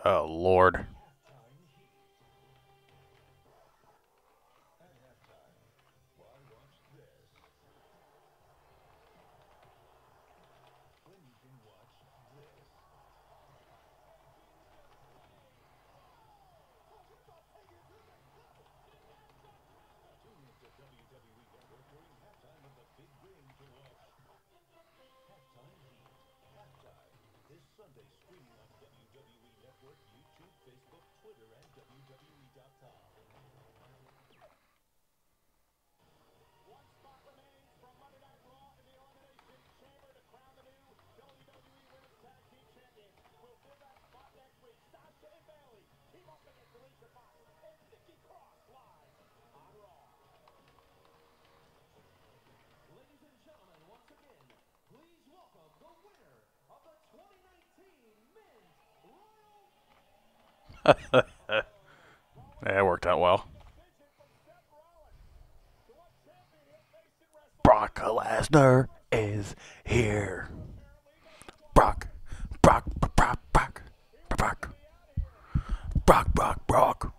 Oh, Lord. Yeah, it worked out well. Brock Lesnar is here. Brock, Brock, Brock, Brock, Brock, Brock, Brock, Brock. Brock, Brock, Brock.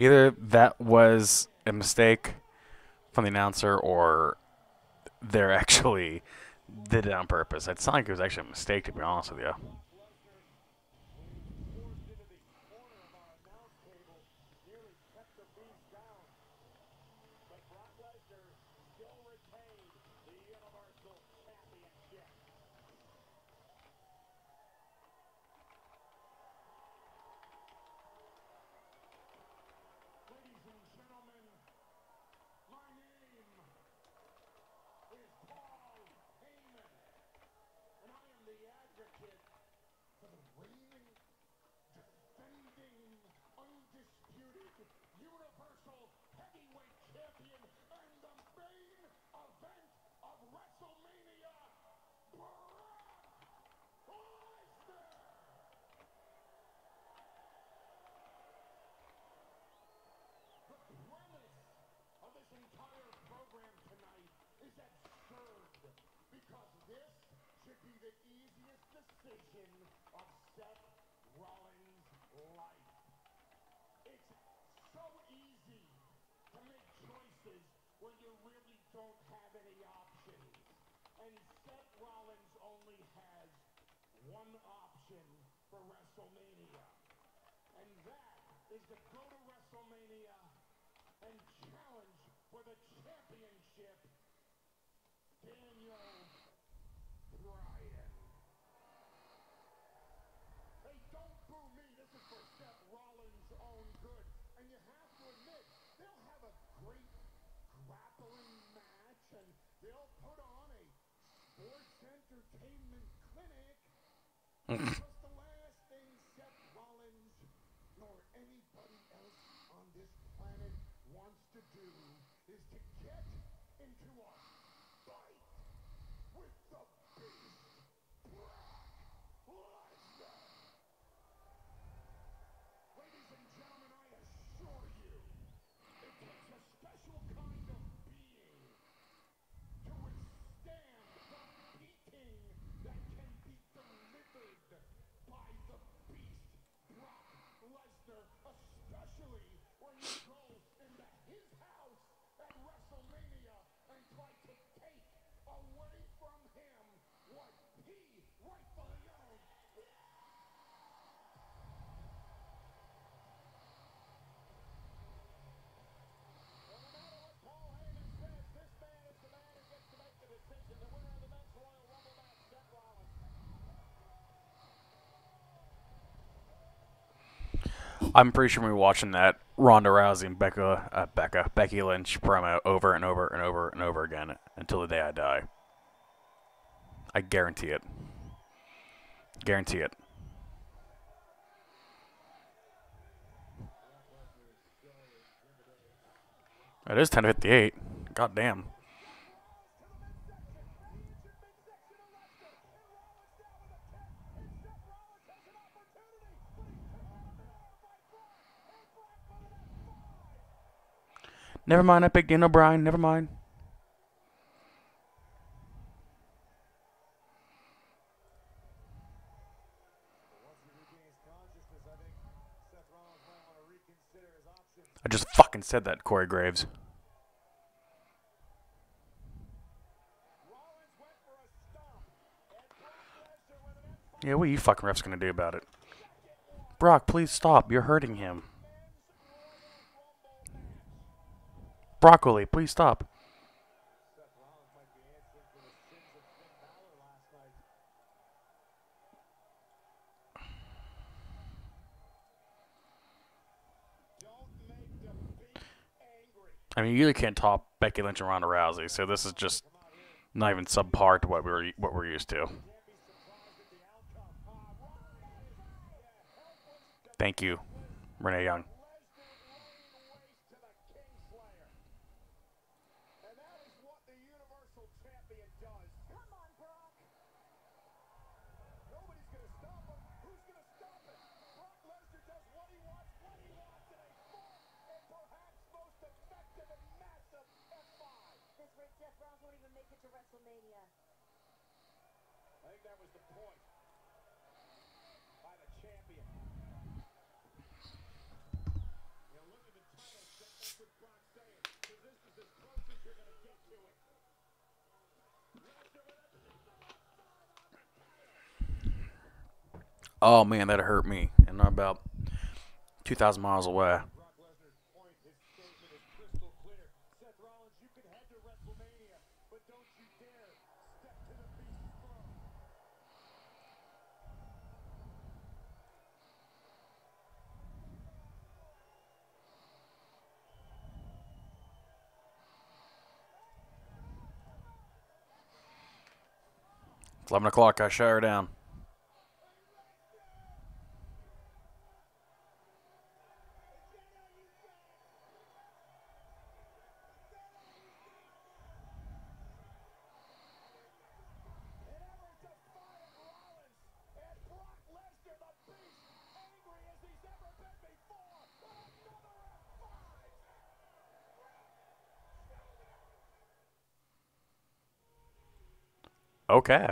Either that was a mistake from the announcer or they're actually did it on purpose. It sounded like it was actually a mistake, to be honest with you. I'm pretty sure we're watching that Ronda Rousey and Becky Lynch promo over and over and over and over again until the day I die. I guarantee it. Guarantee it. It is 10:58. God damn. Never mind, I picked Daniel Bryan. Never mind. I just fucking said that, Corey Graves. Yeah, what are you fucking refs gonna do about it? Brock, please stop. You're hurting him. Broccoli, please stop. I mean, you really can't top Becky Lynch and Ronda Rousey, so this is just not even subpar to what we're used to. Thank you, Renee Young. Oh man, that hurt me, and I'm about 2,000 miles away. It's 11 o'clock. I shut her down. Okay.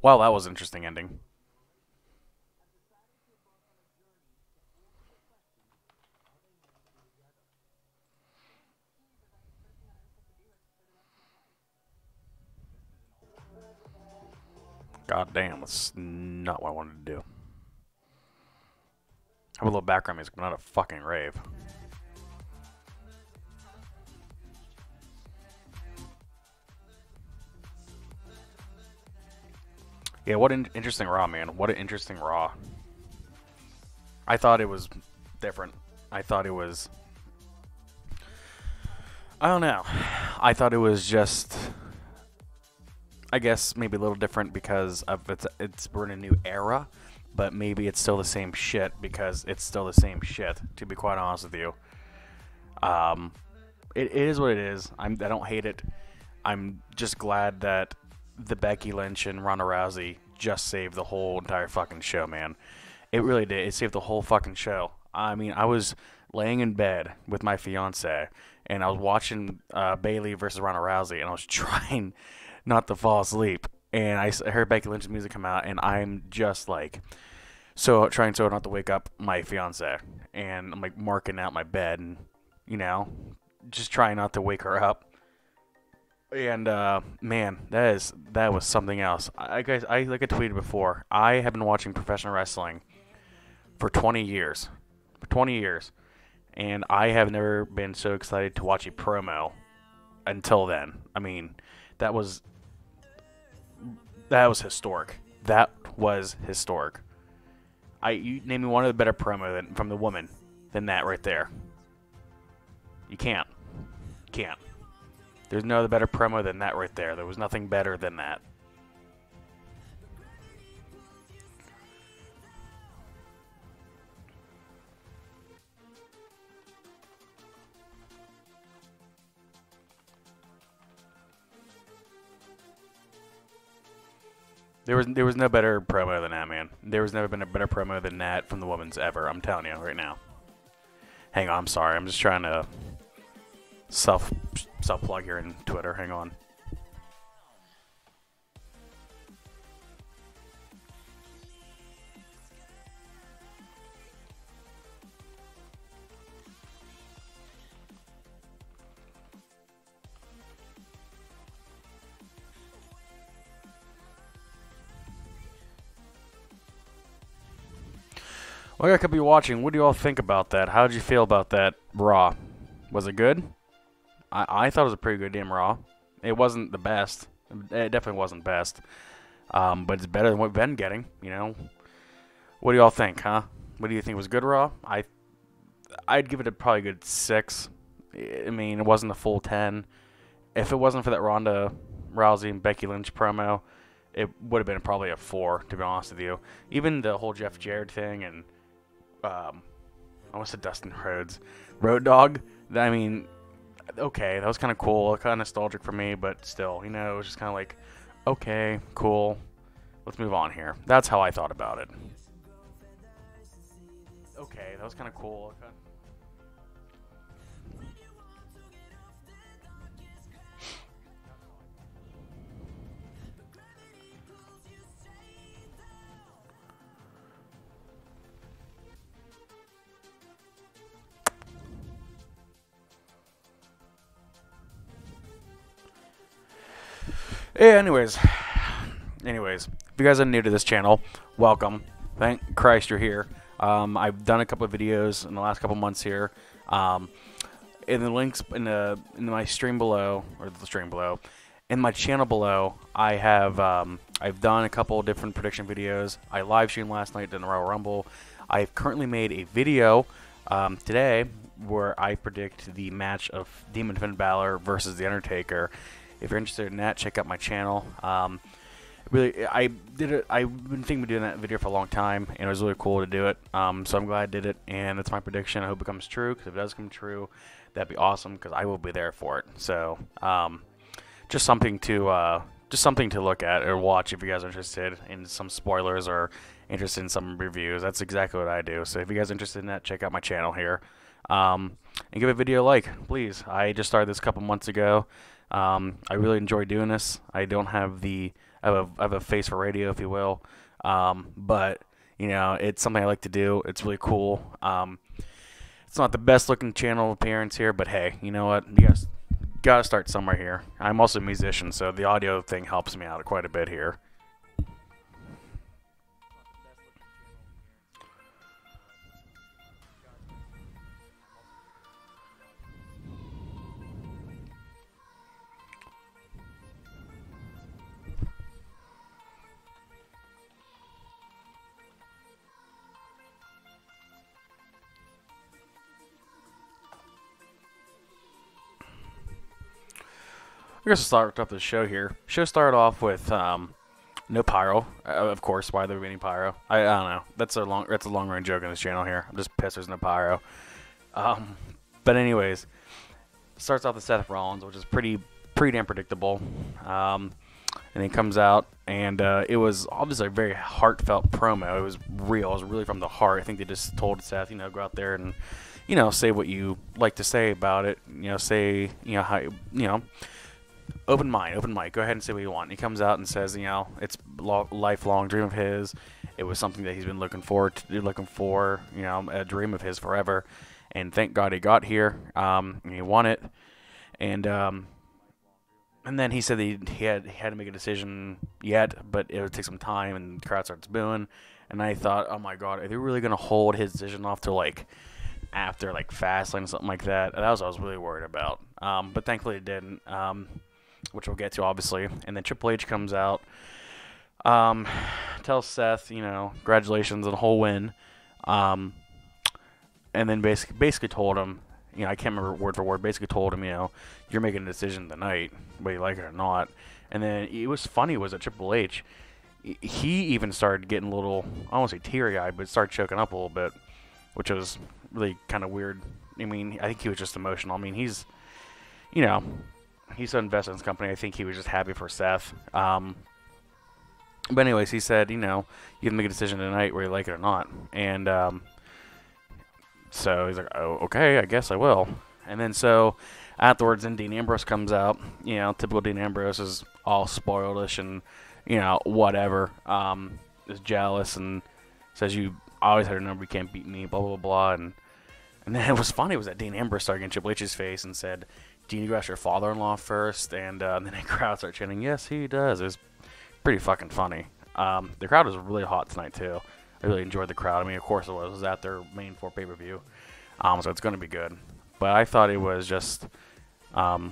Well, that was an interesting ending. God damn, that's not what I wanted to do. Have a little background music, but not a fucking rave. Yeah, what an interesting Raw, man. What an interesting Raw. I thought it was different. I thought it was... I don't know. I thought it was just... I guess maybe a little different because of we're in a new era, but maybe it's still the same shit because it's still the same shit, to be quite honest with you. It is what it is. I don't hate it. I'm just glad that the Becky Lynch and Ronda Rousey just saved the whole entire fucking show, man. It really did. It saved the whole fucking show. I mean, I was laying in bed with my fiance, and I was watching Bayley versus Ronda Rousey, and I was trying not to fall asleep. And I heard Becky Lynch's music come out, and I'm just like, trying so not to wake up my fiance. And I'm like marking out my bed, and you know, just trying not to wake her up. And man, that was something else. Guys, like I tweeted before, I have been watching professional wrestling for 20 years. For 20 years. And I have never been so excited to watch a promo until then. I mean, that was historic. That was historic. You name me one of the better promo from the woman than that right there. You can't. There's no other better promo than that right there. There was nothing better than that. There was no better promo than that, man. There was never been a better promo than that from the women's ever. I'm telling you right now. Hang on, I'm sorry. I'm just trying to self plug here in Twitter. Hang on. Well, I could be watching. What do you all think about that? How did you feel about that Raw? Was it good? I thought it was a pretty good damn Raw. It wasn't the best. It definitely wasn't best. But it's better than what we've been getting, you know. What do y'all think, huh? What do you think was good Raw? I'd give it a probably good 6. I mean, it wasn't a full 10. If it wasn't for that Ronda Rousey and Becky Lynch promo, it would have been probably a 4, to be honest with you. Even the whole Jeff Jarrett thing and I almost said Dustin Rhodes. Road Dogg, I mean, okay, that was kind of cool, kind of nostalgic for me, but still, you know, it was just kind of like, okay, cool, let's move on here. That's how I thought about it. Okay, that was kind of cool. Yeah, anyways, if you guys are new to this channel, welcome. Thank Christ you're here. I've done a couple of videos in the last couple months here. In the links in my stream below, or the stream below, in my channel below, I have I've done a couple of different prediction videos. I live streamed last night in the Royal Rumble. I've currently made a video today where I predict the match of Demon Finn Balor versus The Undertaker. If you're interested in that, check out my channel. Really, I've been thinking of doing that video for a long time, and it was really cool to do it. So I'm glad I did it, and that's my prediction. I hope it comes true, because if it does come true, that'd be awesome, because I will be there for it. So just something to look at or watch if you guys are interested in some spoilers or interested in some reviews. That's exactly what I do. So if you guys are interested in that, check out my channel here. And give a video a like, please. I just started this a couple months ago. I really enjoy doing this. I don't have I have a face for radio, if you will. But you know, it's something I like to do. It's really cool. It's not the best looking channel appearance here, but hey, you know what? You guys gotta start somewhere here. I'm also a musician, so the audio thing helps me out quite a bit here. I guess we'll start off the show here. Show started off with no pyro, of course. Why there would be any pyro? I don't know. That's a long range joke on this channel here. I'm just pissed there's no pyro. But anyways, starts off with Seth Rollins, which is pretty damn predictable. And he comes out, and it was obviously a very heartfelt promo. It was real. It was really from the heart. I think they just told Seth, you know, go out there and, you know, say what you like to say about it. You know, say, you know, how, you know. Open mind. Go ahead and say what you want. He comes out and says, you know, it's a lifelong dream of his. It was something that he's been looking for, you know, a dream of his forever. And thank God he got here. And he won it. And then he said he had to make a decision yet, but it would take some time. And the crowd starts booing. And I thought, oh my God, are they really gonna hold his decision off to like after like Fastlane or something like that? That was what I was really worried about. But thankfully it didn't. Which we'll get to, obviously. And then Triple H comes out, tells Seth, you know, congratulations on the whole win, and then basically told him, I can't remember word for word. Basically told him, you're making a decision tonight, whether you like it or not. And then it was funny was that Triple H, he even started getting a little, I don't want to say teary-eyed, but started choking up a little bit, which was really kind of weird. I mean, I think he was just emotional. I mean, he's so invested in his company. I think he was just happy for Seth. But anyways, he said, you can make a decision tonight whether you like it or not. And so he's like, oh, okay, I guess I will. And then so afterwards, then Dean Ambrose comes out. Typical Dean Ambrose is all spoiledish and, whatever. Is jealous and says, you always had your number, you can't beat me, blah, blah, blah. And then it was funny was that Dean Ambrose started getting Triple H's face and said, Dean, you ask your father-in-law first. And then the crowd started chanting, yes, he does. It was pretty fucking funny. The crowd was really hot tonight, too. I really enjoyed the crowd. I mean, of course it was. It was at their main for pay-per-view. So it's going to be good. But I thought it was just... I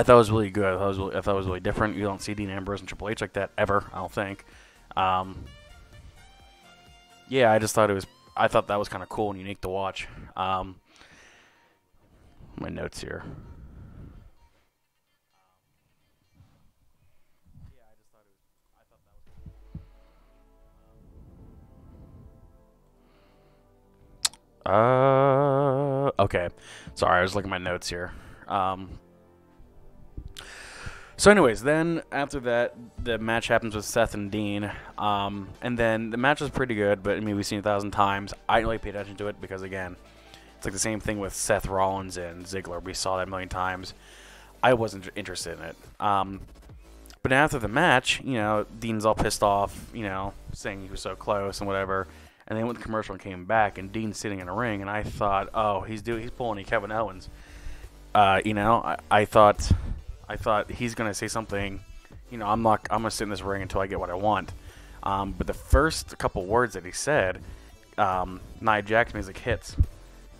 thought it was really good. I thought it was really different. You don't see Dean Ambrose and Triple H like that ever, I don't think. Yeah, I just thought I thought that was kind of cool and unique to watch. My notes here. Okay. Sorry, I was looking at my notes here. So anyways, then after that, the match happens with Seth and Dean. And then the match was pretty good, but I mean, we've seen it 1,000 times. I didn't really pay attention to it because, again, it's like the same thing with Seth Rollins and Ziggler. We saw that 1,000,000 times. I wasn't interested in it. But after the match, Dean's all pissed off, saying he was so close and whatever. And then went to commercial and came back, and Dean's sitting in a ring, and I thought, oh, he's pulling a Kevin Owens. I thought he's gonna say something. I'm gonna sit in this ring until I get what I want. But the first couple words that he said, Nia Jax music hits,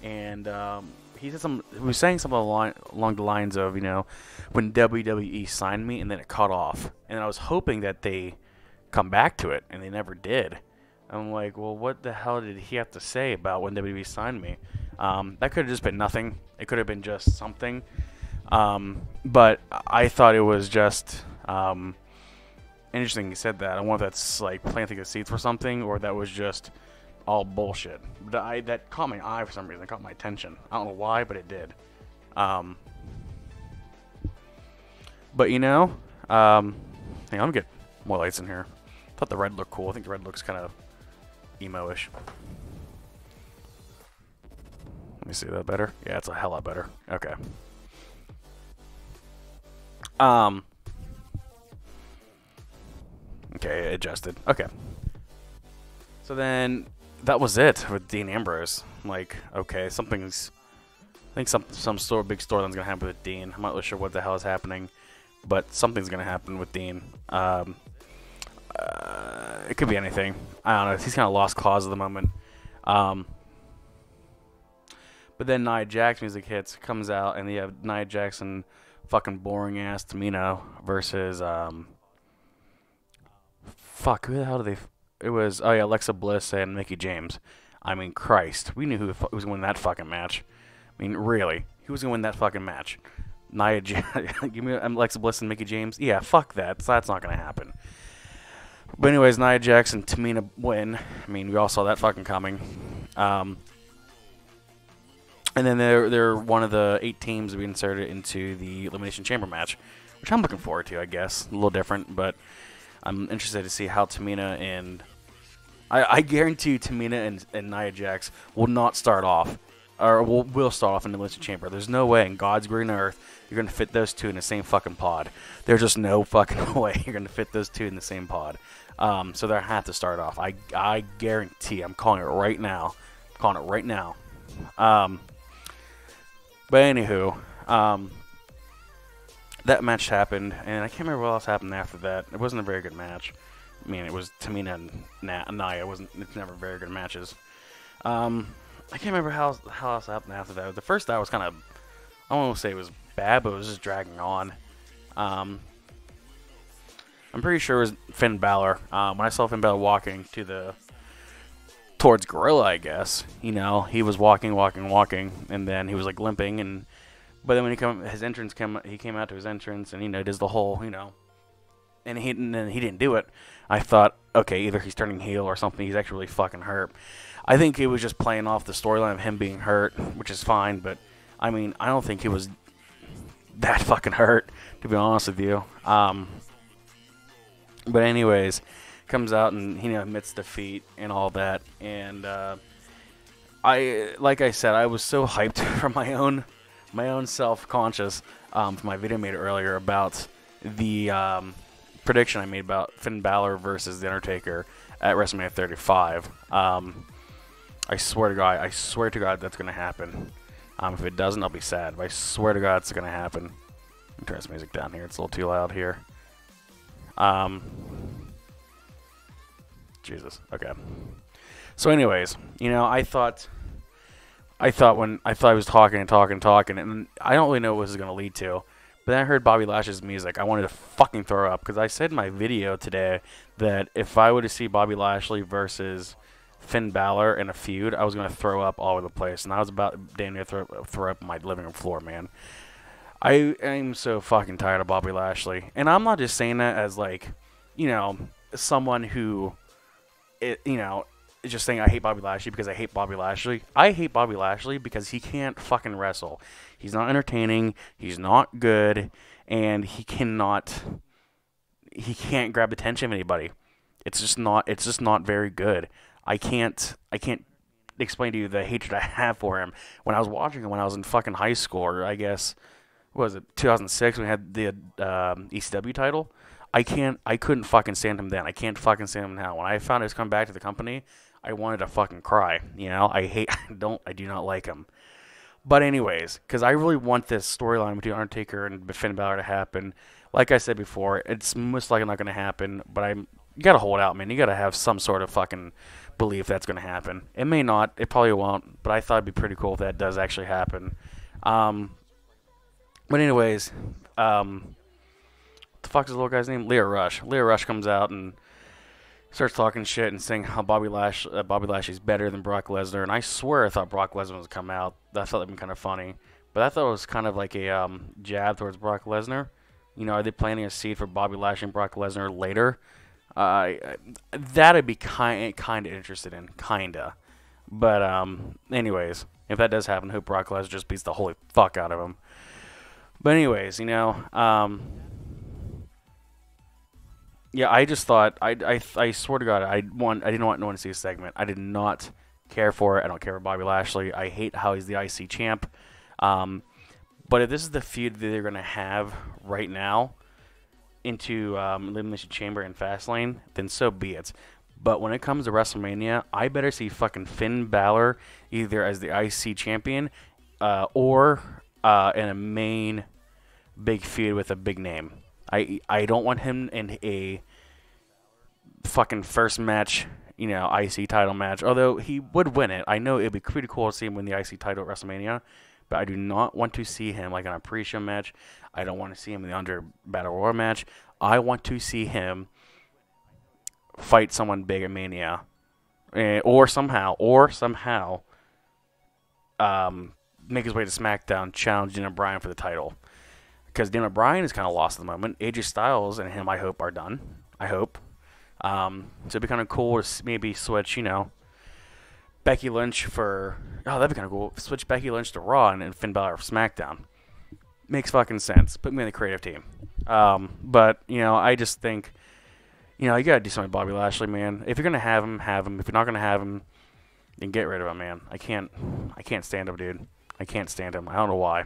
and he was saying something along the lines of, when WWE signed me, and then it cut off, and I was hoping that they come back to it, and they never did. I'm like, well, what the hell did he have to say about when WWE signed me? That could have just been nothing. It could have been just something. But I thought it was just interesting he said that. I wonder if that's like planting the seeds for something, or that was just all bullshit. But that caught my eye for some reason. It caught my attention. I don't know why, but it did. But hang on, let me get more lights in here. I thought the red looked cool. I think the red looks kind of emo-ish. Let me see that better. Yeah, it's a hell lot better. Okay. Okay, adjusted. Okay. So then that was it with Dean Ambrose. I'm like, okay, I think big storyline's gonna happen with Dean. I'm not really sure what the hell is happening, but something's gonna happen with Dean. It could be anything. I don't know. He's kind of lost cause at the moment. But then Nia Jax music hits, comes out, and you have Nia Jax and fucking boring ass Tamina versus fuck, who the hell did they? It was Alexa Bliss and Mickie James. I mean, Christ, we knew who was gonna win that fucking match. I mean, really, who was gonna win that fucking match? Give me Alexa Bliss and Mickie James. Yeah, fuck that. That's not gonna happen. But anyways, Nia Jax and Tamina win. I mean, we all saw that fucking coming. And then they're one of the 8 teams we inserted into the Elimination Chamber match, which I'm looking forward to, I guess. A little different, but I'm interested to see how Tamina and... I guarantee you Tamina and Nia Jax will not start off, or will start off in the Elimination Chamber. There's no way in God's green earth you're going to fit those two in the same fucking pod. There's just no fucking way you're going to fit those two in the same pod. So they'll have to start off. I guarantee. I'm calling it right now. But anywho, that match happened, and I can't remember what else happened after that. It wasn't a very good match. I mean, it was Tamina and Nia. It's never very good matches. I can't remember how else happened after that. The first that was kind of, I don't want to say it was bad, but it was just dragging on. I'm pretty sure it was Finn Balor. When I saw Finn Balor walking to the towards Gorilla, I guess. You know, he was walking, and then he was like limping, and but then when he came out to his entrance, and does the whole, and then he didn't do it. I thought, okay, either he's turning heel or something. He's actually really fucking hurt. I think it was just playing off the storyline of him being hurt, which is fine, but I mean, I don't think he was that fucking hurt, to be honest with you. But anyways, comes out and admits defeat and all that, and like I said, I was so hyped for my own self-conscious for my video I made earlier about the prediction I made about Finn Balor versus The Undertaker at WrestleMania 35. I swear to God that's gonna happen. If it doesn't, I'll be sad, but I swear to God it's gonna happen. Let me turn this music down here, it's a little too loud here. Jesus. Okay. So anyways, I thought I was talking, and I don't really know what this is going to lead to. But then I heard Bobby Lashley's music. I wanted to fucking throw up, because I said in my video today that if I were to see Bobby Lashley versus Finn Balor in a feud, I was going to throw up all over the place. And I was about damn near throw up on my living room floor, man. I am so fucking tired of Bobby Lashley. And I'm not just saying that as like, someone who just saying I hate Bobby Lashley because I hate Bobby Lashley. I hate Bobby Lashley because he can't fucking wrestle. He's not entertaining. He's not good, and he can't grab the attention of anybody. It's just not very good. I can't explain to you the hatred I have for him. When I was watching him when I was in fucking high school, or I guess what was it, 2006 when we had the ECW title. I couldn't fucking stand him then. I can't fucking stand him now. When I found he was coming back to the company, I wanted to fucking cry. I do not like him. But anyways, because I really want this storyline between Undertaker and Finn Balor to happen. Like I said before, it's most likely not going to happen, but you got to hold out, man. You got to have some sort of fucking belief that's going to happen. It may not. It probably won't, but I thought it'd be pretty cool if that does actually happen. But anyways, the fuck is the little guy's name? Leo Rush. Leo Rush comes out and starts talking shit and saying how Bobby Lashley's better than Brock Lesnar. And I swear I thought Brock Lesnar was come out. I thought that'd been kind of funny. But I thought it was kind of like a jab towards Brock Lesnar. Are they planting a seed for Bobby Lashley and Brock Lesnar later? That I'd be kind of interested in, kinda. But anyways, if that does happen, I hope Brock Lesnar just beats the holy fuck out of him. But anyways, yeah, I just thought I swear to God I didn't want to see a segment. I did not care for it. I don't care for Bobby Lashley. I hate how he's the IC champ. But if this is the feud that they're gonna have right now into Elimination Chamber and Fastlane, then so be it. But when it comes to WrestleMania, I better see fucking Finn Balor either as the IC champion or in a main big feud with a big name. I don't want him in a fucking first match, IC title match. Although he would win it. I know it'd be pretty cool to see him win the IC title at WrestleMania. But I do not want to see him like in a pre-show match. I don't want to see him in the Under Battle Royal match. I want to see him fight someone big at Mania. Or somehow make his way to SmackDown, challenge Daniel Bryan for the title. Because Daniel Bryan is kind of lost at the moment. AJ Styles and him, I hope, are done. I hope. So it'd be kind of cool to maybe switch, Becky Lynch for... Oh, that'd be kind of cool. Switch Becky Lynch to Raw and Finn Balor for SmackDown. Makes fucking sense. Put me in the creative team. But, I just think... you gotta do something with Bobby Lashley, man. If you're gonna have him, have him. If you're not gonna have him, then get rid of him, man. I can't stand him, dude. I can't stand him. I don't know why.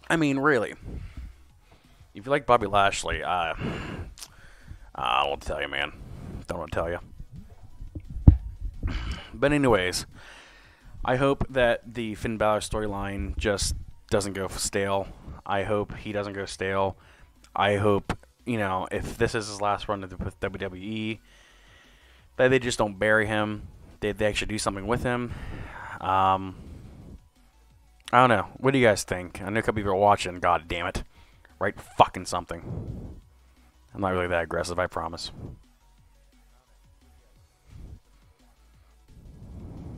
I mean, really. If you like Bobby Lashley, I don't know what to tell you, man. Don't want to tell you. But anyways, I hope that the Finn Balor storyline just doesn't go stale. I hope he doesn't go stale. I hope, if this is his last run with WWE, that they just don't bury him. They actually do something with him. I don't know. What do you guys think? I know a couple people are watching. God damn it. Write fucking something. I'm not really that aggressive, I promise.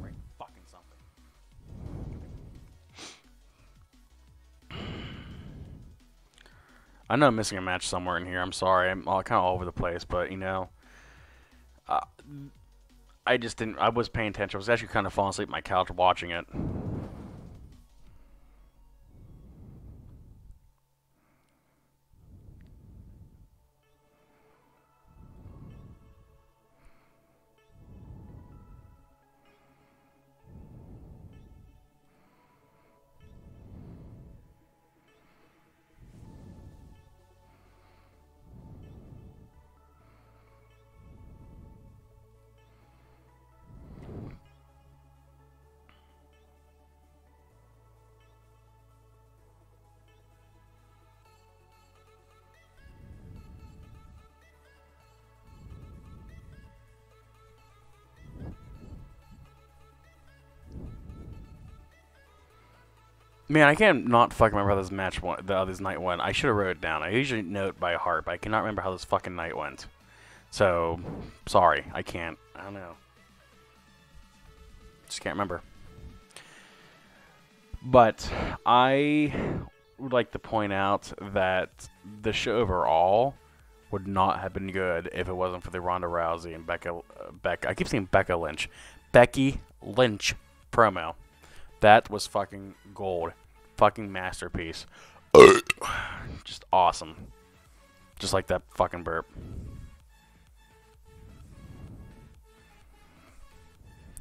Write fucking something. I know I'm missing a match somewhere in here. I'm sorry. I'm kind of all over the place, but, you know, uh, I just didn't. I was paying attention. I was actually kind of falling asleep on my couch watching it. Man, I can't not fucking remember how this match went, this night went. I should have wrote it down. I usually note by heart, but I cannot remember how this fucking night went. So, sorry, I can't. I don't know. Just can't remember. But I would like to point out that the show overall would not have been good if it wasn't for the Ronda Rousey and I keep saying Becky Lynch promo. That was fucking gold. Fucking masterpiece. Just awesome. Just like that fucking burp.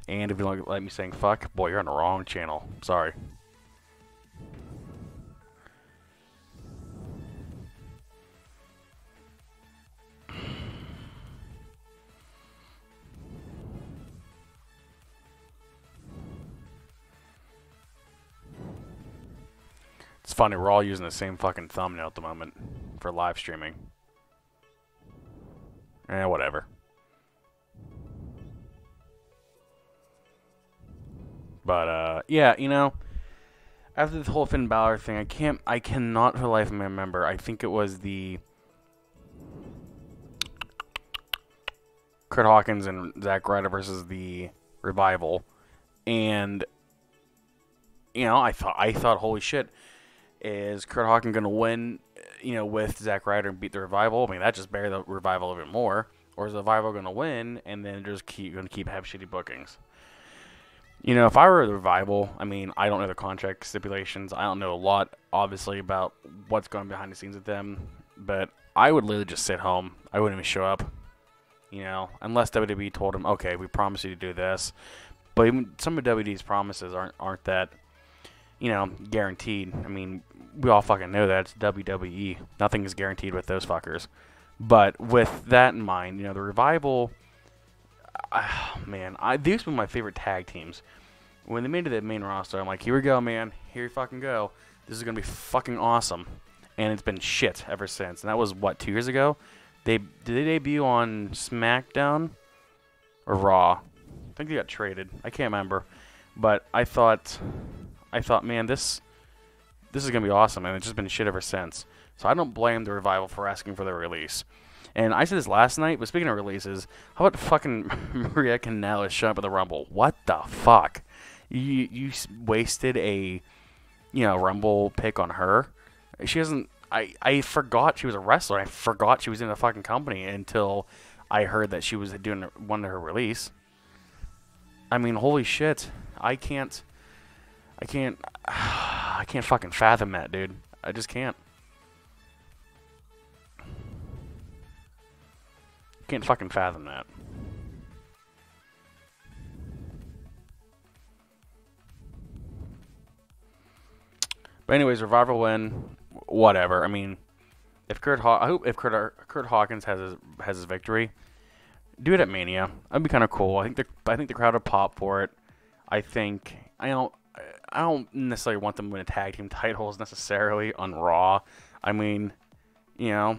And if you don't like me saying fuck, boy, you're on the wrong channel. Sorry. It's funny, we're all using the same fucking thumbnail at the moment for live streaming. Whatever. But, yeah, you know, after the whole Finn Balor thing, I cannot for the life of me remember. I think it was the Kurt Hawkins and Zack Ryder versus the Revival. And, you know, I thought, holy shit, is Kurt Hawkins going to win, you know, with Zack Ryder and beat the Revival? I mean, that just buried the Revival even more. Or is the Revival going to win and then just going to have shitty bookings? You know, if I were the Revival, I mean, I don't know the contract stipulations. I don't know a lot, obviously, about what's going behind the scenes with them. But I would literally just sit home. I wouldn't even show up. You know, unless WWE told him, okay, we promise you to do this. But even some of WWE's promises aren't that, you know, guaranteed. I mean, we all fucking know that. It's WWE. Nothing is guaranteed with those fuckers. But with that in mind, you know, the Revival, man, these were my favorite tag teams. When they made it to the main roster, I'm like, here we go, man. Here you fucking go. This is going to be fucking awesome. And it's been shit ever since. And that was, what, 2 years ago? Did they debut on SmackDown or Raw? I think they got traded. I can't remember. But I thought, man, this is going to be awesome. And it's just been shit ever since. So I don't blame the Revival for asking for their release. And I said this last night, but speaking of releases, how about fucking Maria Kanellis showing up at the Rumble? What the fuck? You wasted a, you know, Rumble pick on her? She hasn't... I forgot she was a wrestler. I forgot she was in the fucking company until I heard that she was doing one of her release. I mean, holy shit. I can't fucking fathom that, dude. I just can't. Can't fucking fathom that. But anyways, Revival win. Whatever. I mean, I hope if Kurt Hawkins has his victory, do it at Mania. That'd be kind of cool. I think the crowd would pop for it. I don't necessarily want them to win a tag team titles necessarily on Raw. I mean, you know,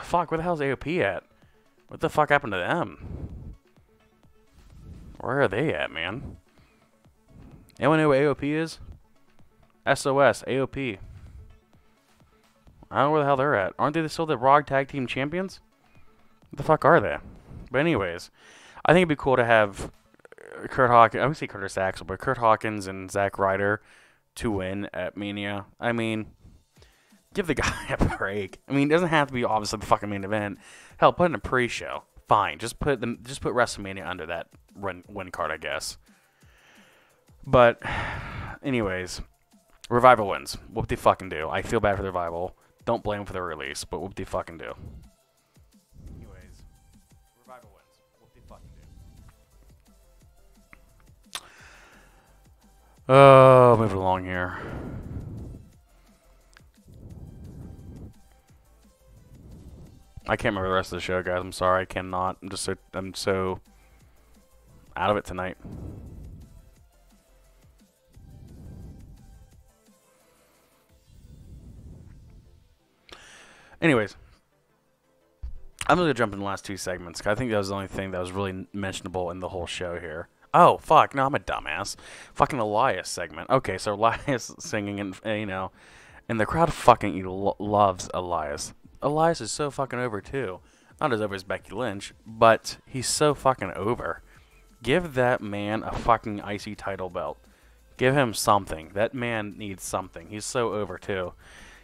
fuck, where the hell's AOP at? What the fuck happened to them? Where are they at, man? Anyone know what AOP is? SOS, AOP. I don't know where the hell they're at. Aren't they still the Raw Tag Team Champions? What the fuck are they? But anyways, I think it'd be cool to have Kurt Hawkins. I would say Curtis Axel, but Kurt Hawkins and Zack Ryder to win at Mania. I mean, give the guy a break. I mean, it doesn't have to be obviously the fucking main event. Hell, put in a pre-show. Fine, just put WrestleMania under that win card, I guess. But, anyways, Revival wins. What they fucking do? I feel bad for the Revival. Don't blame them for the release, but what they fucking do? Anyways, Revival wins. What they fucking do? Oh, moving along here. I can't remember the rest of the show, guys. I'm sorry, I cannot. I'm so out of it tonight. Anyways, I'm going to jump in the last two segments. I think that was the only thing that was really mentionable in the whole show here. Oh, fuck. No, I'm a dumbass. Fucking Elias segment. Okay, so Elias singing, and and the crowd fucking loves Elias. Elias is so fucking over, too. Not as over as Becky Lynch, but he's so fucking over. Give that man a fucking IC title belt. Give him something. That man needs something. He's so over, too.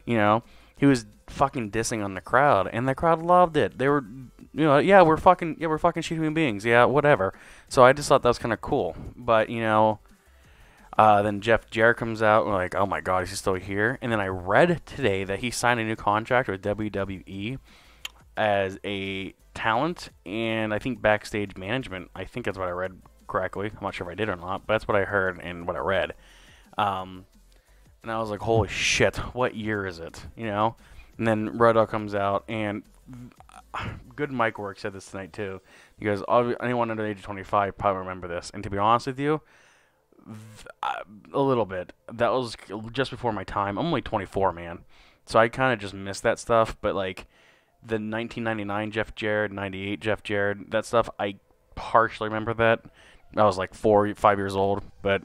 He was fucking dissing on the crowd, and the crowd loved it. They were, we're fucking shitty human beings. Yeah, whatever. So I just thought that was kind of cool. But, then Jeff Jarrett comes out, and we're like, oh my God, is he still here? And then I read today that he signed a new contract with WWE as a talent, and I think backstage management. I think that's what I read correctly. I'm not sure if I did or not, but that's what I heard and what I read. And I was like, holy shit, what year is it? And then Road Dogg comes out, and good mic work said this tonight, too. He goes, anyone under the age of 25 probably remember this. And to be honest with you, a little bit. That was just before my time. I'm only 24, man. So I kind of just missed that stuff. But, like, the 1999 Jeff Jarrett, 98 Jeff Jarrett, that stuff, I partially remember that. I was, like, 5 years old. But,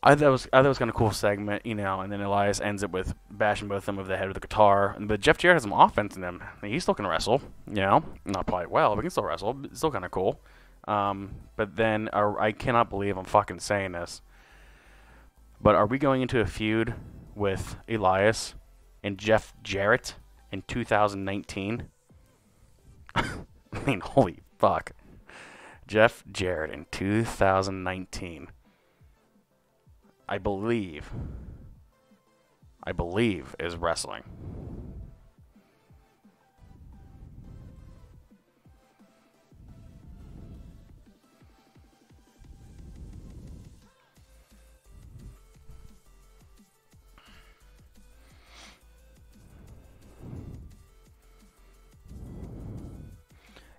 I thought it was kind of cool segment, and then Elias ends it with bashing both of them over the head with the guitar. But Jeff Jarrett has some offense in him. He still can wrestle, not quite well, but he can still wrestle. It's still kind of cool. But then I cannot believe I'm fucking saying this. But are we going into a feud with Elias and Jeff Jarrett in 2019? I mean, holy fuck. Jeff Jarrett in 2019. I believe is wrestling.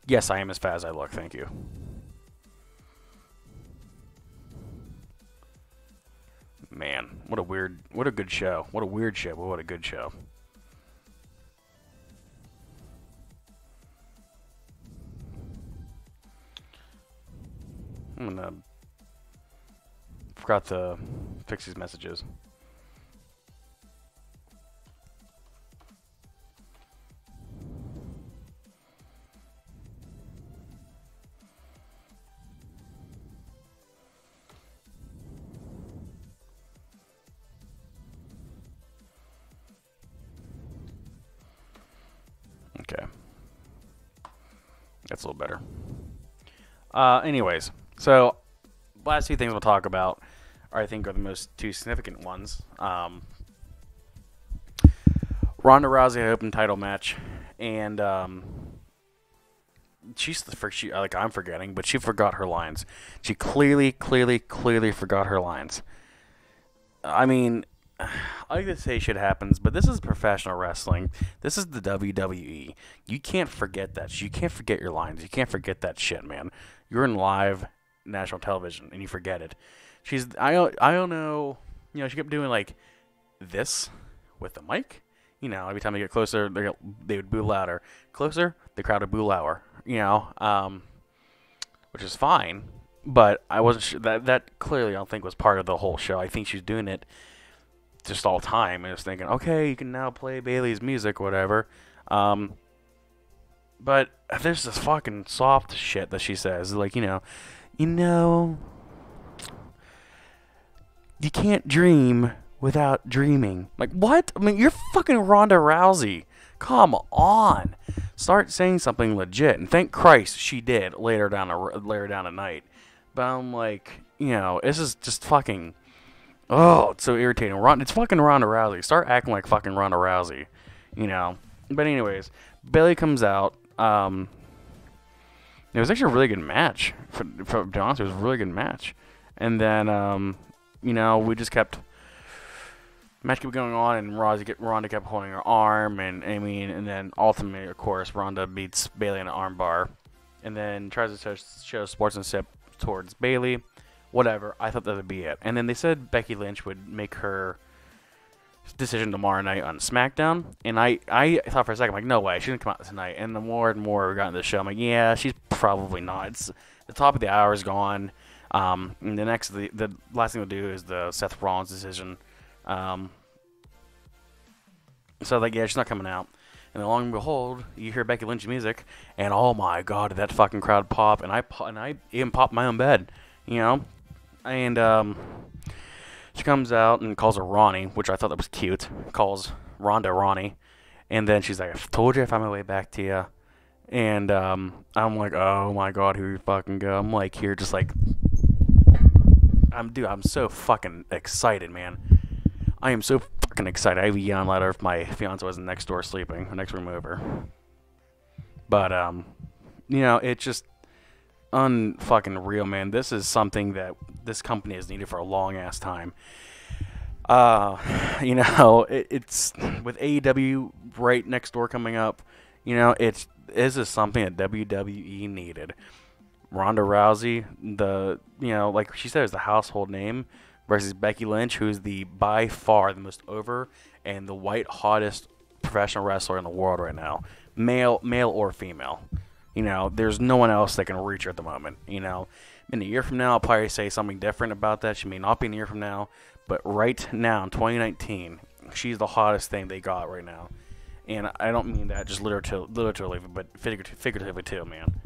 Yes, I am as fat as I look, thank you. Man, what a good show. What a weird show, but what a good show. Forgot to fix these messages. Okay. That's a little better. Anyways, so last two things we'll talk about I think are the most two significant ones. Ronda Rousey open title match, and I'm forgetting, but she forgot her lines. She clearly forgot her lines. I mean, I like to say shit happens, but this is professional wrestling. This is the WWE. You can't forget that. You can't forget your lines. You can't forget that shit, man. You're in live national television, and you forget it. I don't know. She kept doing like this with the mic. Every time they get closer, they would boo louder. Closer, the crowd would boo louder. Which is fine. But I wasn't sure that clearly I don't think was part of the whole show. I think she's doing it just all time, and was thinking, okay, you can now play Bayley's music, whatever. But there's this fucking soft shit that she says, like, you know, you can't dream without dreaming. Like, what? I mean, you're fucking Ronda Rousey. Come on. Start saying something legit. And thank Christ she did later down the night. But I'm like, this is just fucking... Oh, it's so irritating. It's fucking Ronda Rousey. Start acting like fucking Ronda Rousey. But anyways, Bayley comes out. It was actually a really good match. For to be honest, it was a really good match. And then, we just kept... Match kept going on, and Ronda kept holding her arm, and then ultimately, of course, Ronda beats Bayley in an arm bar, and then tries to show sportsmanship towards Bayley. Whatever, I thought that would be it. And then they said Becky Lynch would make her decision tomorrow night on SmackDown, and I thought for a second, like, no way, she didn't come out tonight. And the more and more we got into the show, I'm like, yeah, she's probably not. It's the top of the hour is gone. And the last thing we'll do is the Seth Rollins decision. So like, yeah, she's not coming out. And then, long and behold, you hear Becky Lynch music, and oh my god, did that fucking crowd pop? And I even popped my own bed, And she comes out and calls her Ronnie, which I thought that was cute. Calls Ronda Ronnie, and then she's like, "I told you I'd find my way back to you." And I'm like, oh my god, here you fucking go. I'm like, here, just like, I'm so fucking excited, man. I am so fucking excited. I even yelled louder if my fiance wasn't next door sleeping, next room over. But it's just unfucking real, man. This is something that this company has needed for a long ass time. It's with AEW right next door coming up. This is something that WWE needed. Ronda Rousey, like she said, is the household name, versus Becky Lynch, who's by far the most over and the white hottest professional wrestler in the world right now, male or female. There's no one else that can reach her at the moment. In a year from now, I'll probably say something different about that. She may not be in a year from now, but right now in 2019, she's the hottest thing they got right now. And I don't mean that just literally, but figuratively too, man.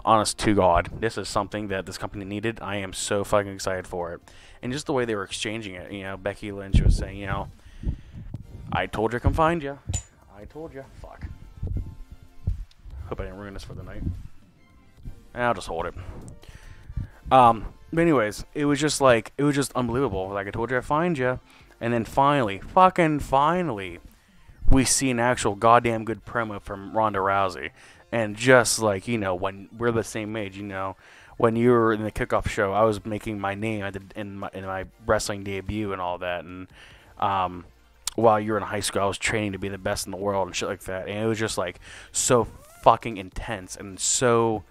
Honest to God, this is something that this company needed. I am so fucking excited for it. And just the way they were exchanging it, Becky Lynch was saying, I told you I come find you. I told you. Fuck. Hope I didn't ruin this for the night. I'll just hold it. But anyways, it was just unbelievable. Like, I told you I'd find you. And then finally, we see an actual goddamn good promo from Ronda Rousey. And just like, when we're the same age, when you were in the kickoff show, I was making my name in my wrestling debut and all that. And while you were in high school, I was training to be the best in the world and shit like that. And it was just like so fucking intense and so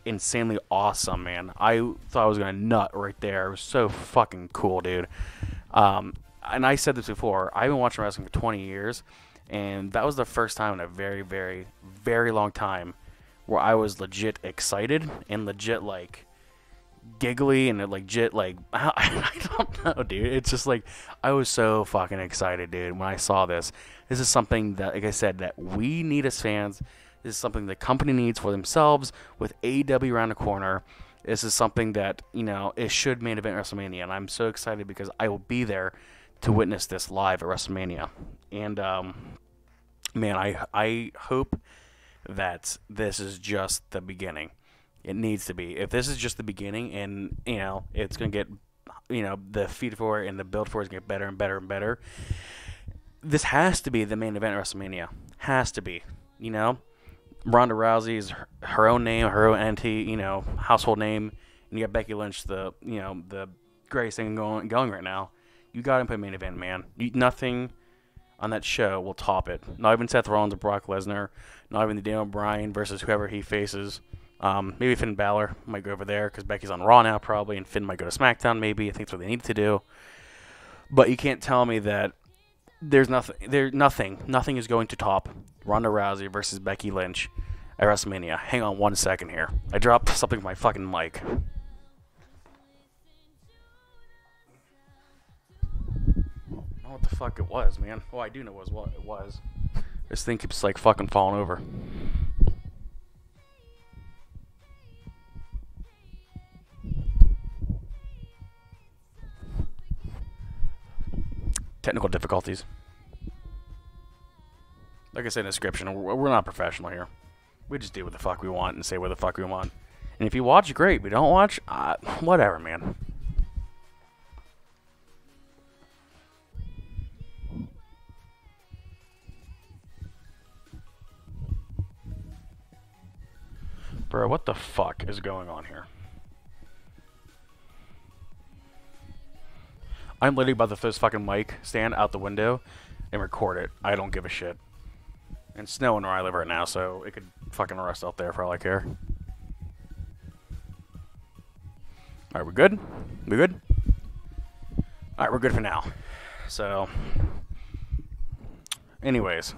insanely awesome, man. I thought I was gonna nut right there. It was so fucking cool, dude. And I said this before, I've been watching wrestling for 20 years, and that was the first time in a very, very, very long time where I was legit excited and legit like giggly and legit like I don't know, dude. It's just like I was so fucking excited, dude, when I saw this. This is something that, like I said, that we need as fans. This is something the company needs for themselves with AEW around the corner. This is something that, it should main event WrestleMania, and I'm so excited because I will be there to witness this live at WrestleMania. And man, I hope that this is just the beginning. It needs to be. If this is just the beginning, and it's gonna get, the feed for it and the build for it is gonna get better and better and better. This has to be the main event of WrestleMania. Has to be. Ronda Rousey is her own name, her own entity, household name, and you got Becky Lynch, the greatest thing going right now. You got to put main event, man. Nothing on that show will top it. Not even Seth Rollins or Brock Lesnar. Not even the Daniel Bryan versus whoever he faces. Maybe Finn Balor might go over there because Becky's on Raw now probably, and Finn might go to SmackDown maybe. I think that's what they need to do. But you can't tell me that there's nothing. Nothing is going to top Ronda Rousey versus Becky Lynch at WrestleMania. Hang on 1 second here. I dropped something with my fucking mic. know what the fuck it was, man. Well, I do know what it was. This thing keeps like fucking falling over. Technical difficulties. Like I said in the description, we're not professional here. We just do what the fuck we want and say what the fuck we want. And if you watch, great. We don't watch, whatever, man. Bro, what the fuck is going on here? I'm literally about to throw this fucking mic stand out the window and record it. I don't give a shit. And it's snowing where I live right now, so it could fucking rust out there for all I care. Alright, we good? We good? Alright, we're good for now. So, anyways.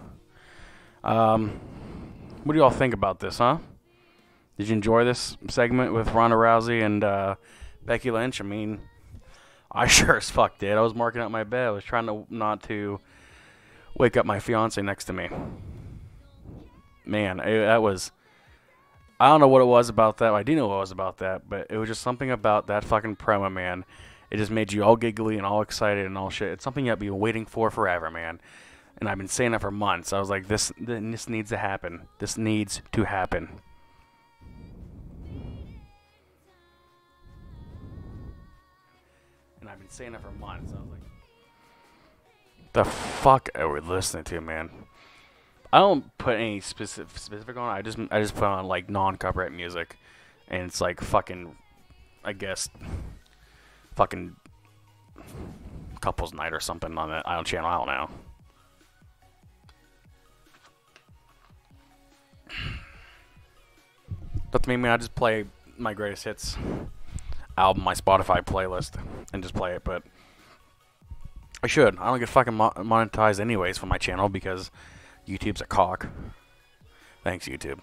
What do y'all think about this, huh? Did you enjoy this segment with Ronda Rousey and Becky Lynch? I mean, I sure as fuck did. I was marking out my bed. I was trying to not to wake up my fiance next to me. Man, that was... I don't know what it was about that. I do know what it was about that, but it was just something about that fucking promo, man. It just made you all giggly and all excited and all shit. It's something you've been waiting for forever, man. And I've been saying that for months. I was like, this needs to happen. This needs to happen. And I've been saying that for months. I was like, the fuck are we listening to, man? I don't put any specific on it. I just put on like non-copyright music, and it's like fucking, I guess, fucking couples night or something on that channel. I don't know. But to me, man, I just play my greatest hits album, my Spotify playlist, and just play it. But I should. I don't get fucking monetized anyways for my channel because YouTube's a cock. Thanks, YouTube.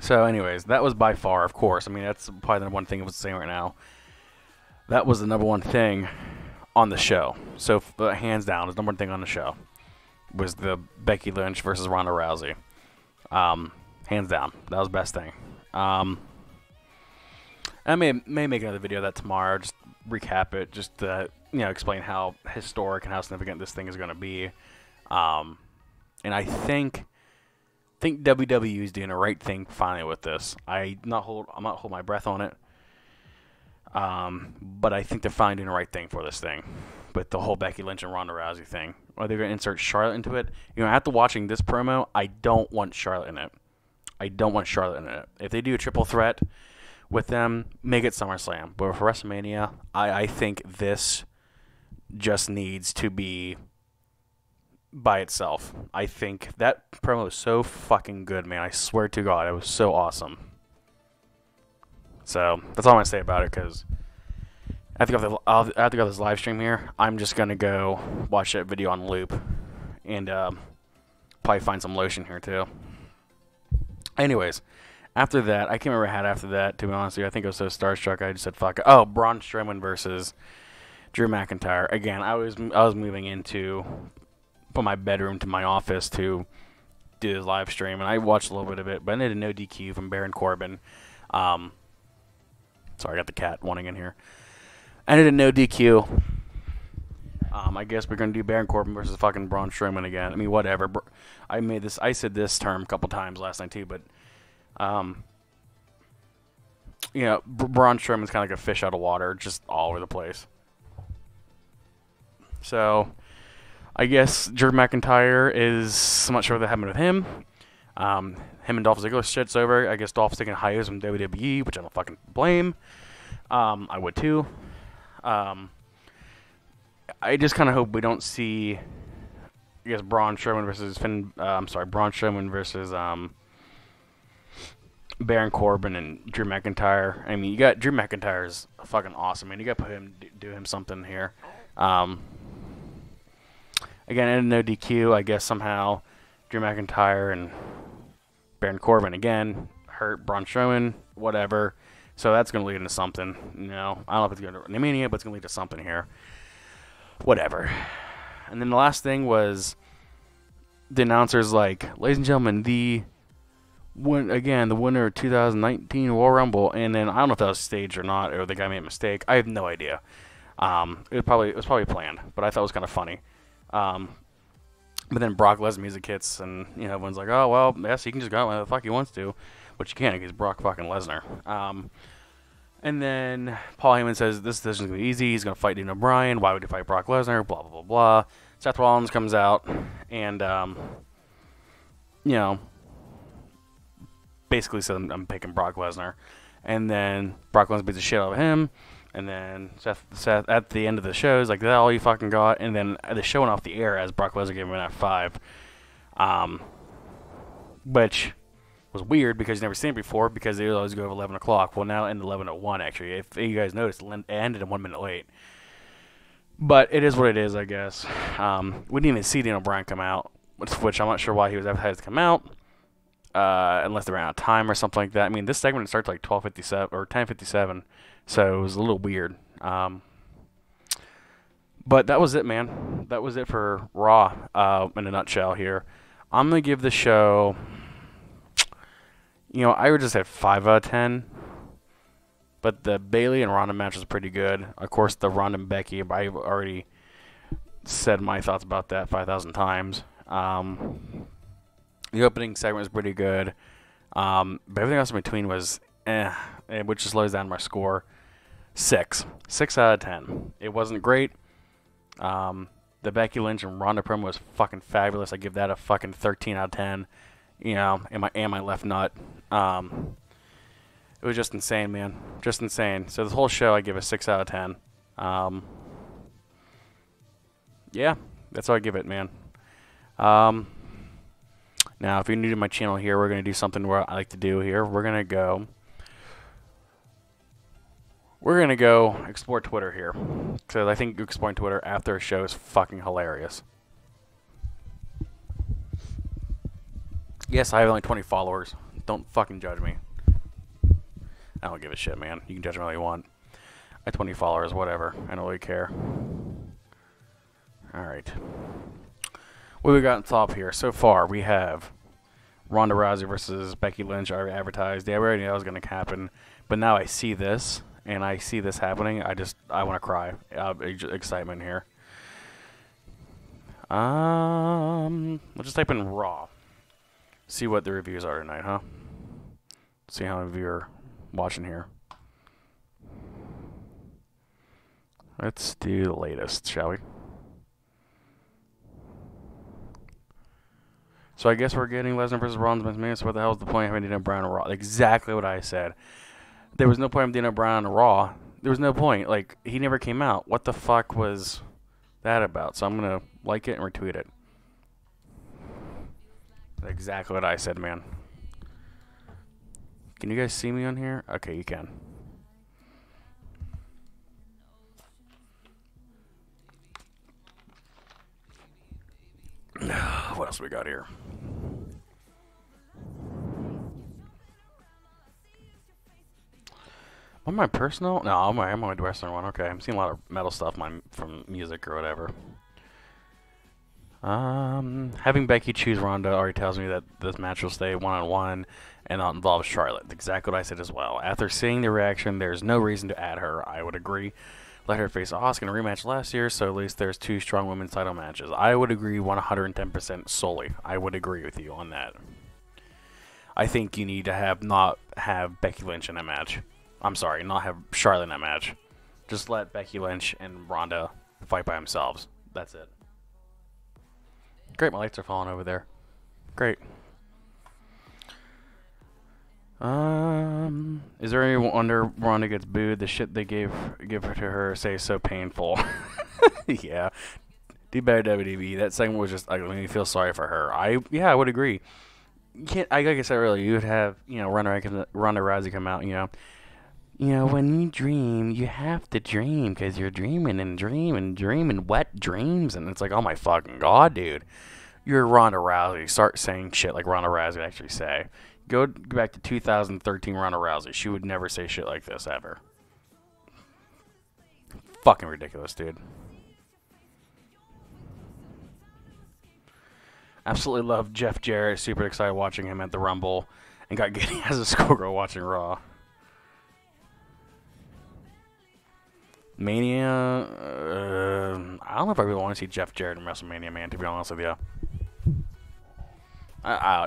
So, anyways, that was by far, of course. I mean, that's probably the number one thing I was saying right now. That was the number one thing on the show. So, hands down, the number one thing on the show was the Becky Lynch versus Ronda Rousey. Hands down, that was the best thing. I may make another video of that tomorrow. Just recap it, just to, explain how historic and how significant this thing is going to be. And I think WWE is doing the right thing finally with this. I'm not holding my breath on it. But I think they're finally doing the right thing for this thing, with the whole Becky Lynch and Ronda Rousey thing. Are they going to insert Charlotte into it? After watching this promo, I don't want Charlotte in it. I don't want Charlotte in it. If they do a triple threat with them, make it SummerSlam. But for WrestleMania, I think this just needs to be by itself. I think that promo was so fucking good, man. I swear to God, it was so awesome. So that's all I'm gonna say about it, because after I got this live stream here, I'm just gonna go watch that video on loop, and probably find some lotion here too. Anyways, after that, I can't remember what I had after that, to be honest with you. I think I was so starstruck I just said fuck it. Oh, Braun Strowman versus Drew McIntyre. Again, I was moving from my bedroom to my office to do this live stream, and I watched a little bit of it, but I needed a no DQ from Baron Corbin. Sorry, I got the cat wanting in here. I needed a no DQ. I guess we're gonna do Baron Corbin versus fucking Braun Strowman again. I mean, whatever. I said this term a couple times last night too, but Braun Strowman's kind of like a fish out of water, just all over the place. So, I guess Drew McIntyre is, I'm not sure what happened with him. Him and Dolph Ziggler shit's over. I guess Dolph's taking hiatus from WWE, which I don't fucking blame. I would too. I just kind of hope we don't see, I guess, Braun Strowman versus Baron Corbin and Drew McIntyre. I mean, you got Drew McIntyre is fucking awesome, man. You got to put him, do him something here. Again, and no DQ. I guess somehow Drew McIntyre and Baron Corbin again hurt Braun Strowman, whatever. So that's going to lead into something. I don't know if it's going to Mania, but it's going to lead to something here. Whatever. And then the last thing was the announcers like, ladies and gentlemen, the winner of 2019 Royal Rumble. And then I don't know if that was staged or not, or the guy made a mistake. I have no idea. It was probably planned, but I thought it was kind of funny. But then Brock Lesnar music hits, and everyone's like, "Oh well, yes, he can just go out whenever the fuck he wants to," which you can't because Brock fucking Lesnar. And then Paul Heyman says this decision's gonna be easy. He's gonna fight Dean O'Brien. Why would he fight Brock Lesnar? Blah blah blah blah. Seth Rollins comes out, and basically says I'm picking Brock Lesnar, and then Brock Lesnar beats the shit out of him. And then Seth at the end of the show is like, "That all you fucking got?" And then the show went off the air as Brock Lesnar gave him an F5, which was weird because you never seen it before because they always go over 11 o'clock. Well, now it ended 11:01 actually. If you guys noticed, it ended 1 minute late. But it is what it is, I guess. We didn't even see Daniel Bryan come out, which I'm not sure why he was advertised to come out, unless they ran out of time or something like that. I mean, this segment starts like 12:57 or 10:57. So it was a little weird. But that was it, man. That was it for Raw in a nutshell here. I'm going to give the show, I would just say 5 out of 10. But the Bayley and Ronda match was pretty good. Of course, the Ronda and Becky, I've already said my thoughts about that 5,000 times. The opening segment was pretty good. But everything else in between was which just lows down my score. 6 out of 10. It wasn't great. The Becky Lynch and Ronda promo was fucking fabulous. I give that a fucking 13 out of 10. And my left nut. It was just insane, man. Just insane. So this whole show I give a 6 out of 10. Yeah, that's what I give it, man. Now, if you're new to my channel here, we're going to do something where I like to do here. We're going to go explore Twitter here. Because I think exploring Twitter after a show is fucking hilarious. Yes, I have only 20 followers. Don't fucking judge me. I don't give a shit, man. You can judge me all you want. I have 20 followers, whatever. I don't really care. Alright. What we got on top here? So far, we have Ronda Rousey versus Becky Lynch. I already advertised. Yeah, we already knew that was going to happen. But now I see this. And I see this happening, I want to cry. Excitement here. Let's just type in Raw. See what the reviews are tonight, huh? See how many of you are watching here. Let's do the latest, shall we? So I guess we're getting Lesnar versus Rollins next minute. So what the hell is the point of having Daniel Bryan on Raw? Exactly what I said. There was no point of Daniel Bryan on Raw. There was no point. Like, he never came out. What the fuck was that about? So I'm going to like it and retweet it. That's exactly what I said, man. Can you guys see me on here? Okay, you can. What else we got here? On my personal? No, I'm on my Western one. Okay, I'm seeing a lot of metal stuff from music or whatever. Having Becky choose Ronda already tells me that this match will stay one-on-one and not involve Charlotte. Exactly what I said as well. After seeing the reaction, there's no reason to add her. I would agree. Let her face Asuka in a rematch last year, so at least there's 2 strong women's title matches. I would agree 110% solely. I would agree with you on that. I think you need to not have Becky Lynch in that match. I'm sorry, not have Charlotte in that match. Just let Becky Lynch and Ronda fight by themselves. That's it. Great, my lights are falling over there. Great. Is there any wonder Ronda gets booed? The shit they give her to her say so painful. Yeah. Do better, WWE. That segment was just, made me feel sorry for her. I would agree. You can't, like I said earlier, you would have, Ronda Rousey come out, when you dream, you have to dream because you're dreaming and dreaming wet dreams. And it's like, oh my fucking God, dude. You're Ronda Rousey. Start saying shit like Ronda Rousey would actually say. Go back to 2013 Ronda Rousey. She would never say shit like this ever. Fucking ridiculous, dude. Absolutely love Jeff Jarrett. Super excited watching him at the Rumble, and got giddy as a schoolgirl watching Raw. Mania. I don't know if I really want to see Jeff Jarrett in WrestleMania, man. To be honest with you,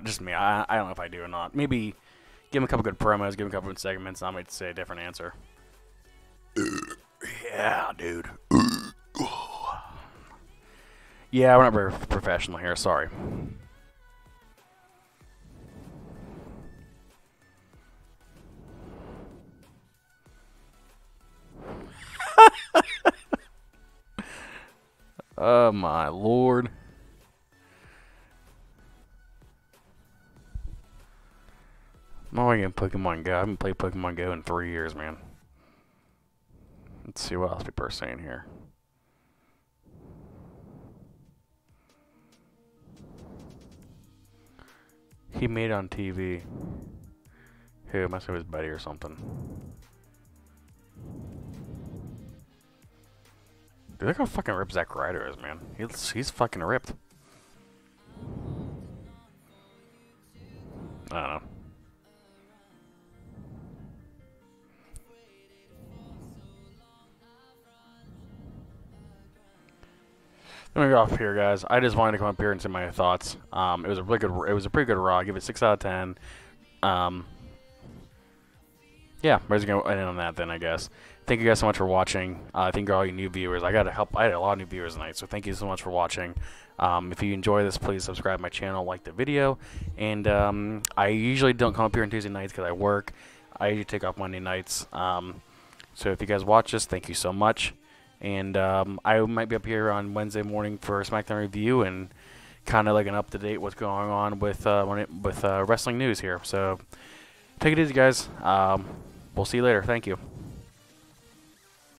just me. I don't know if I do or not. Maybe give him a couple good promos, give him a couple good segments, and I might say a different answer. Yeah, dude. Yeah, we're not very professional here. Sorry. Oh my lord. I'm already getting Pokemon Go. I haven't played Pokemon Go in 3 years, man. Let's see what else people are saying here. He made it on TV. Who? Must have his buddy or something. Dude, look how fucking ripped Zack Ryder is, man. He's fucking ripped. I don't know. Let me go off here, guys. I just wanted to come up here and say my thoughts. It was a really good. It was a pretty good Raw. I give it 6 out of 10. Yeah, we're just gonna end on that then, I guess. Thank you guys so much for watching. Thank you all you new viewers. I had a lot of new viewers tonight, so thank you so much for watching. If you enjoy this, please subscribe to my channel, like the video, and I usually don't come up here on Tuesday nights because I work. I usually take off Monday nights. So if you guys watch this, thank you so much. And I might be up here on Wednesday morning for a SmackDown review and kind of like an up-to-date what's going on with wrestling news here. So take it easy, guys. We'll see you later. Thank you.